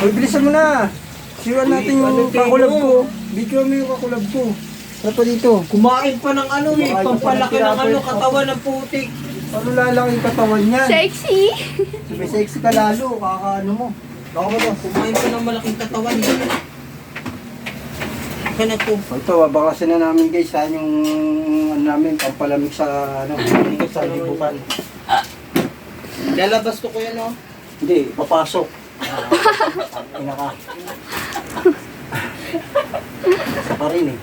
Ay, bilisan mo na. Siwan natin yung kakulab ko. Video mo yung kakulab ko. Ano pa dito? Kumain pa ng ano eh, Kumain pa pampalaki ng ng ano, tinapay. katawan ng putik. Ano lalaki yung katawan niyan? Sexy! Sabi sexy ka lalo. Kakaano mo. Baka mo to. Kumain pa ng malaking katawan eh. Kana po. Ito, babakasin na namin guys. Saan yung ano namin, pampalamig sa ano, sa libukan. Lalabas ko yan oh. Hindi, papasok. Pinaka. Isa pa rin eh.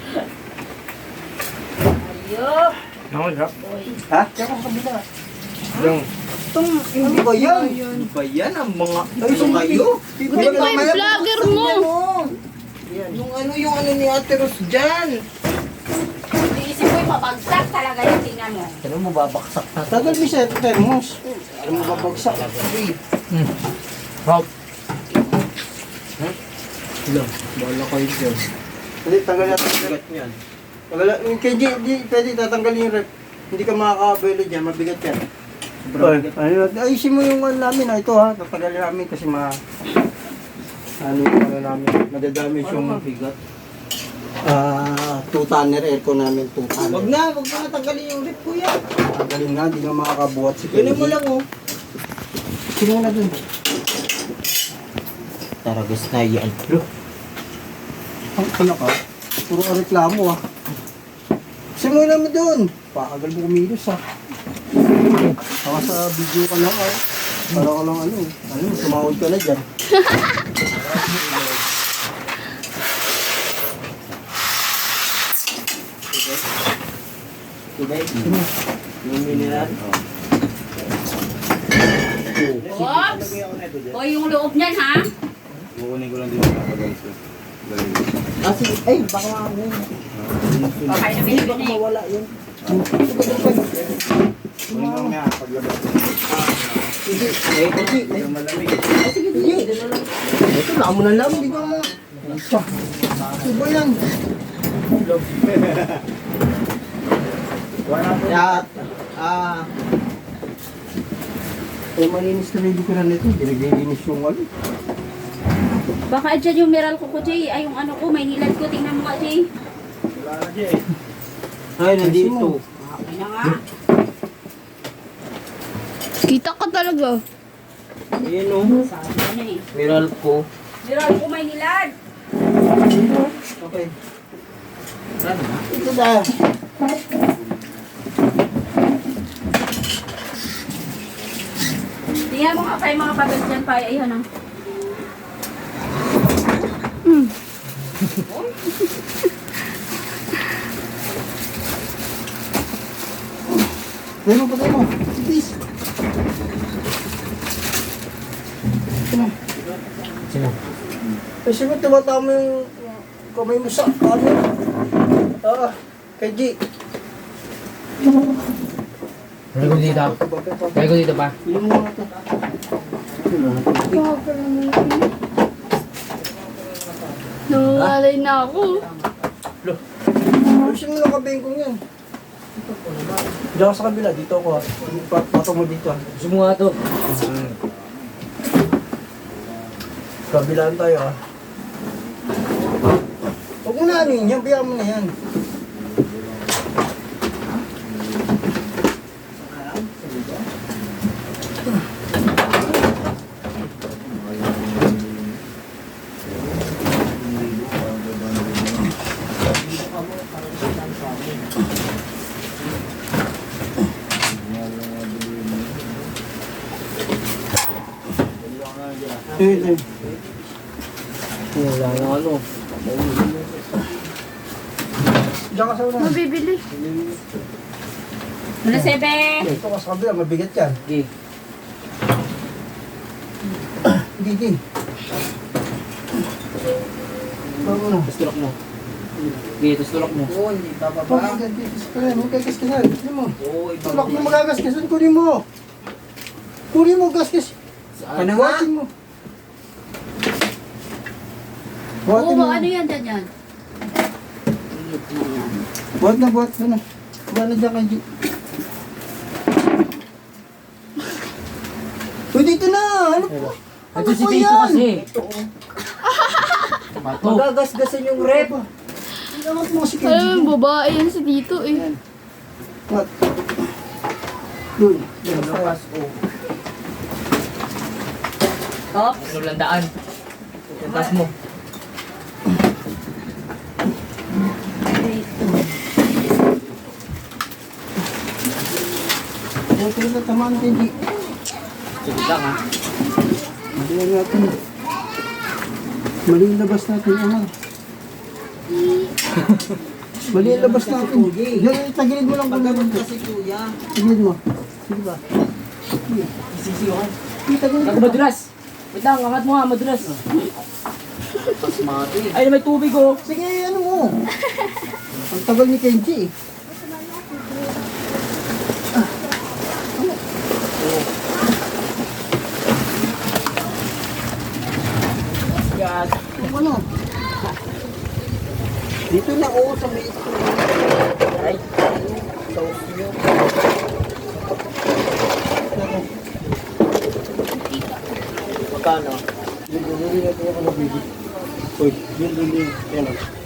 Ayop! Ha? Kaya kung kabila. Yung, Ano ba yan? ano ba yan ang mga, Ay, ano kayo? Buti pa yung vlogger mo! Yung ano ni Ate Ros dyan. Iisip ko yung mabagsak talaga yung tingnan mo. Ano mo babaksak na? Tagal mo siya, termos. Alam mo ba bagsak? Rob. Ilang, bala kayo dyan. Hindi, tanggal natin yung rep. Bigat niyan. Kaya di pwede tatanggalin yung rep. Hindi ka makakabelo dyan, mabigat yan. Sobrang bigat. Ayusin mo yung ano namin, ito ha. Tatagalin namin kasi ano yung ano namin, madadamage Ano yung mabigat? 2-tonner aircon namin, 2-tonner. Wag na tanggalin yung rip ko yan. Tanggalin nga, hindi nga makakabuhat si Ganun mo lang oh. Sino na dun? Taragas na yan. Ang ano ka? Puro ka reklamo ah. Sino namin dun? Pakagal mo kumilos ah. Saka sa video ka lang ah. Para ka lang sumahod ka na dyan. Diba? Yung mineral. Oops! O yung loob niyan ha? Kukunin ko lang din yung kapagalis ko. Ah, sige. Ay, baka ano. Baka na Ay, baka binibini. mawala yun. Kunin ko lang paglabas ko. Sige. Eh, sige. Yung malamig. Ah, sige, sige. Ito, lamo na lang, di ba mo? Ano ba yan? Kaya, Eh, malinis na rin ko na nito. Pinaglilinis yung ano. Baka dyan yung meral ko Jay. Ay yung ano ko, may nilad ko. Tingnan mo nga Jay. Wala na dyan eh. ay, nandito. Okay na nga. Kita ka talaga. Ayan o. Sabi ko na eh. Mineral ko. Meral ko may nilad. Okay. Ano na? Ito na. Tingnan mo nga pa yung mga papel dyan pa. Ayun ah. Patay mo. Please. Sino? Eh, sino tumatama yung kamay mo sa ano? Kay G. Kaya ko dito. Kaya ko dito pa. Yung mga ito. Nangangalay na ako. Ayusin mo lang kabengkong yan. Diyan ka sa kabila, dito ako ha. Patong mo dito ha. Gusto mo nga to. Kabilaan tayo ha. Huwag mo na ano yun, bayaan mo na yan. Ito. Wala na ano. Diyan ka sa una. Mabibili. Ano sebe? Ito ka sa kabila, mabigat yan. Okay. Hindi. Bago na. Tapos tulak mo. Okay, tapos tulak mo. Oo, hindi bababa. Huwag kay kaskasan. Kunin mo. Oo, Tulak mo magagasgasan. Kunin mo. Kunin mo gasgas. Saan na nga? Buhatin mo. Buhatin Oo, mo. ano yan dyan yan? Ilit na yan. Buhat na. Buhat na dyan kay G. Uy, dito na. Ano po? Ito si Tito kasi. Magagasgasan yung rep. Hindi naman mo si Alam mo, babae yan si Tito eh. What? Doon. Labas, oh. Top. Ano lang daan? Tas mo. Huwag ka na tamaan din. Sige lang ha. Mali ang natin. Mali ang labas natin, ama. Mali ang labas natin. Yan, tagilid mo lang kung Pagkaroon naman. kasi kuya. Tagilid mo. Sige ba? Isisiyo ka. Tagilid Ako mo. madulas. Wait lang, angat mo ha, madulas. Pasmati. Ay, may tubig oh. Sige, ano mo. Ang tagal ni Kenji eh. God. Ano? Dito na ako sa may Ay, sauce nyo. magkano? Hindi, hindi natin ako nabili. Uy, yun. Yan o.